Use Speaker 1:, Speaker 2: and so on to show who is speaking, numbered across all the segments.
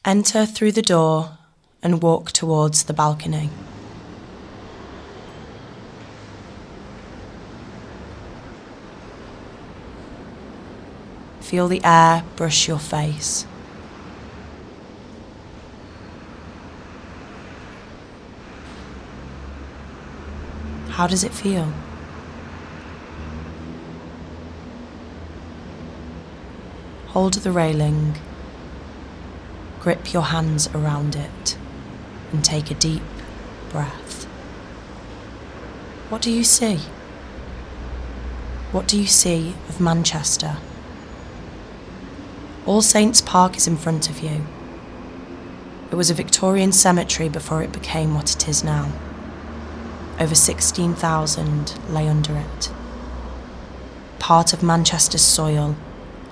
Speaker 1: Enter through the door and walk towards the balcony. Feel the air brush your face. How does it feel? Hold the railing, grip your hands around it, and take a deep breath. What do you see? What do you see of Manchester? All Saints Park is in front of you. It was a Victorian cemetery before it became what it is now. Over 16,000 lay under it. Part of Manchester's soil,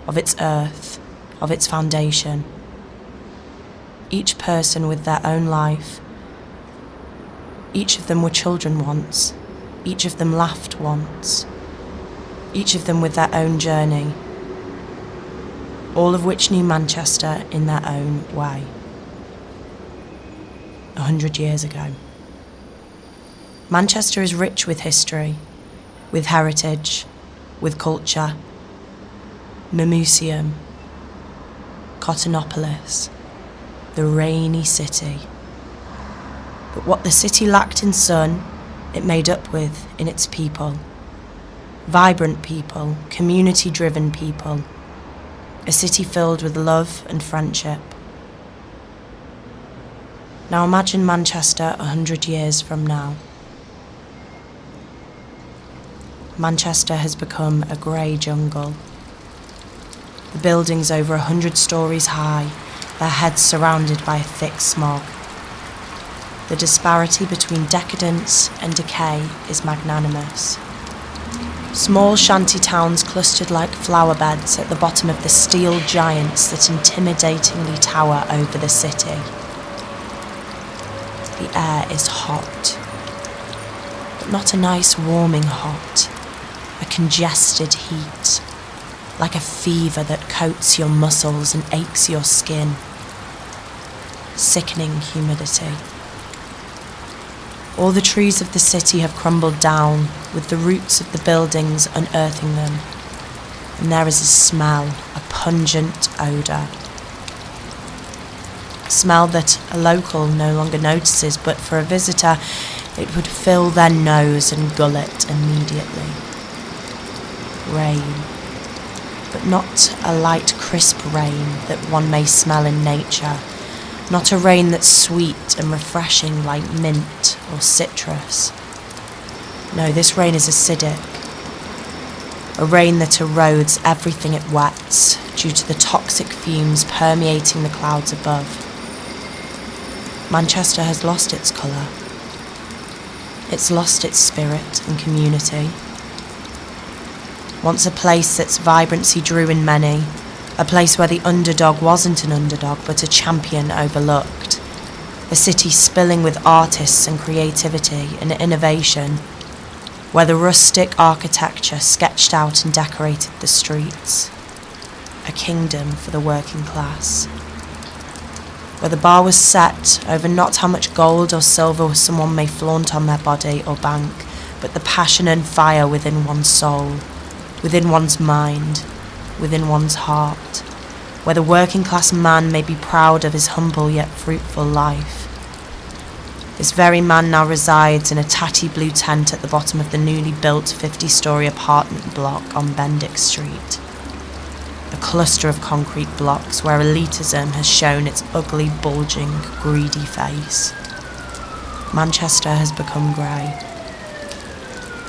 Speaker 1: of its earth, of its foundation. Each person with their own life. Each of them were children once. Each of them laughed once. Each of them with their own journey. All of which knew Manchester in their own way. 100 years ago. Manchester is rich with history, with heritage, with culture. Museum, Cottonopolis, the rainy city. But what the city lacked in sun, it made up with in its people. Vibrant people, community-driven people. A city filled with love and friendship. Now imagine Manchester 100 years from now. Manchester has become a grey jungle. The buildings over 100 stories high, their heads surrounded by a thick smog. The disparity between decadence and decay is magnanimous. Small shanty towns clustered like flower beds at the bottom of the steel giants that intimidatingly tower over the city. The air is hot, but not a nice warming hot, a congested heat. Like a fever that coats your muscles and aches your skin. Sickening humidity. All the trees of the city have crumbled down, with the roots of the buildings unearthing them. And there is a smell, a pungent odour. A smell that a local no longer notices, but for a visitor, it would fill their nose and gullet immediately. Rain. But not a light, crisp rain that one may smell in nature. Not a rain that's sweet and refreshing like mint or citrus. No, this rain is acidic. A rain that erodes everything it wets due to the toxic fumes permeating the clouds above. Manchester has lost its colour. It's lost its spirit and community. Once a place that's vibrancy drew in many, a place where the underdog wasn't an underdog but a champion overlooked, a city spilling with artists and creativity and innovation, where the rustic architecture sketched out and decorated the streets, a kingdom for the working class, where the bar was set over not how much gold or silver someone may flaunt on their body or bank, but the passion and fire within one's soul, within one's mind, within one's heart, where the working class man may be proud of his humble yet fruitful life. This very man now resides in a tatty blue tent at the bottom of the newly built 50-storey apartment block on Bendick Street. A cluster of concrete blocks where elitism has shown its ugly, bulging, greedy face. Manchester has become grey.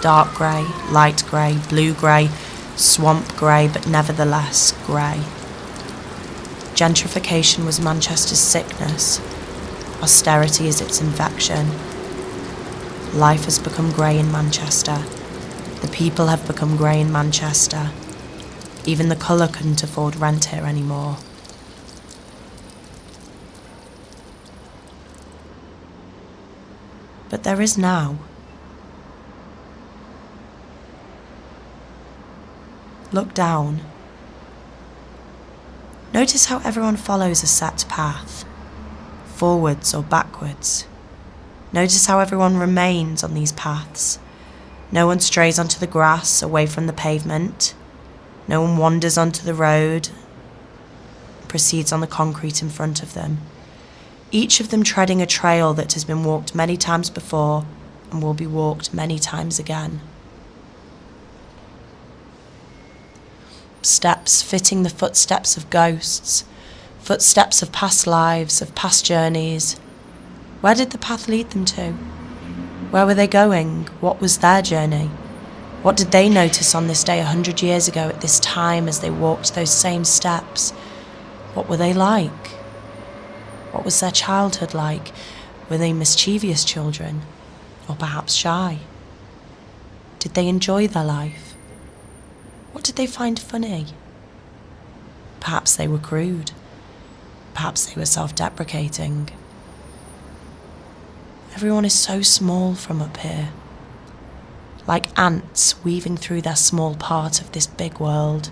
Speaker 1: Dark grey, light grey, blue grey, swamp grey, but nevertheless grey. Gentrification was Manchester's sickness. Austerity is its infection. Life has become grey in Manchester. The people have become grey in Manchester. Even the colour couldn't afford rent here anymore. But there is now. Look down. Notice how everyone follows a set path. forwards or backwards. Notice how everyone remains on these paths. No one strays onto the grass away from the pavement. No one wanders onto the road, proceeds on the concrete in front of them. Each of them treading a trail that has been walked many times before and will be walked many times again. Steps fitting the footsteps of ghosts, footsteps of past lives, of past journeys. Where did the path lead them to? Where were they going? What was their journey? What did they notice on this day 100 years ago at this time as they walked those same steps? What were they like? What was their childhood like? Were they mischievous children? Or perhaps shy? Did they enjoy their life? What did they find funny? Perhaps they were crude. Perhaps they were self-deprecating. Everyone is so small from up here, like ants weaving through their small part of this big world,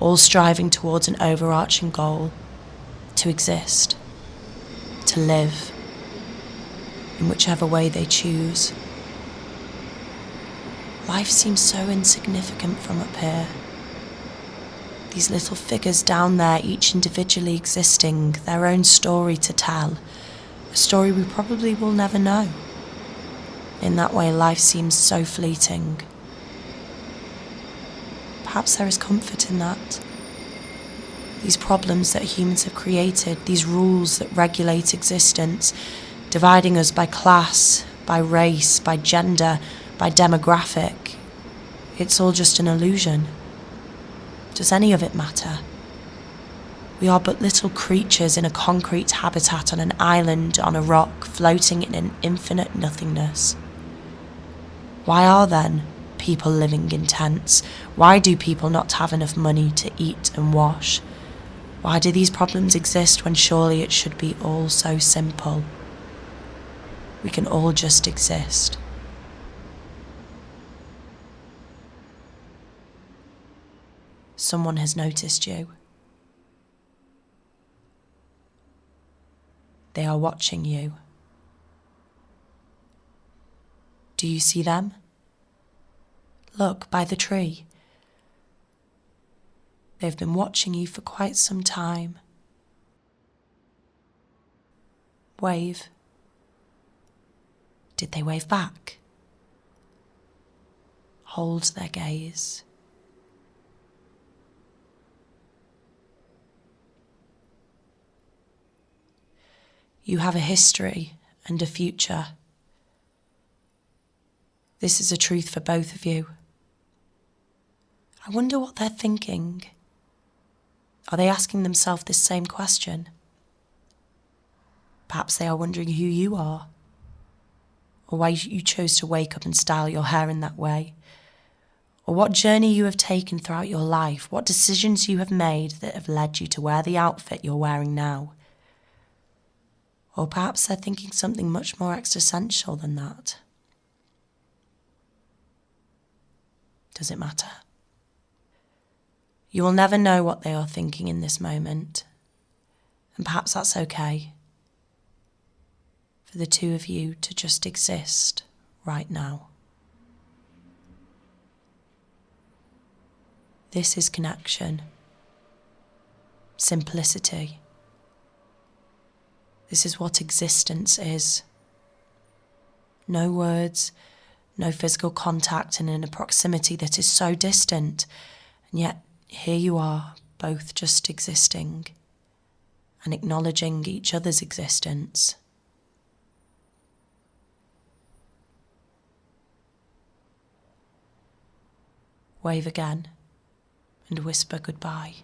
Speaker 1: all striving towards an overarching goal, to exist, to live, in whichever way they choose. Life seems so insignificant from up here. These little figures down there, each individually existing, their own story to tell, a story we probably will never know. In that way, life seems so fleeting. Perhaps there is comfort in that. These problems that humans have created, these rules that regulate existence, dividing us by class, by race, by gender, by demographic, it's all just an illusion. Does any of it matter? We are but little creatures in a concrete habitat on an island, on a rock, floating in an infinite nothingness. Why are then people living in tents? Why do people not have enough money to eat and wash? Why do these problems exist when surely it should be all so simple? We can all just exist. Someone has noticed you. They are watching you. Do you see them? Look, by the tree. They've been watching you for quite some time. Wave. Did they wave back? Hold their gaze. You have a history and a future. This is a truth for both of you. I wonder what they're thinking. Are they asking themselves this same question? Perhaps they are wondering who you are, or why you chose to wake up and style your hair in that way, or what journey you have taken throughout your life, what decisions you have made that have led you to wear the outfit you're wearing now. Or perhaps they're thinking something much more existential than that. Does it matter? You will never know what they are thinking in this moment, and perhaps that's okay, for the two of you to just exist right now. This is connection, simplicity. This is what existence is. No words, no physical contact, and in a proximity that is so distant, and yet here you are, both just existing and acknowledging each other's existence. Wave again and whisper goodbye.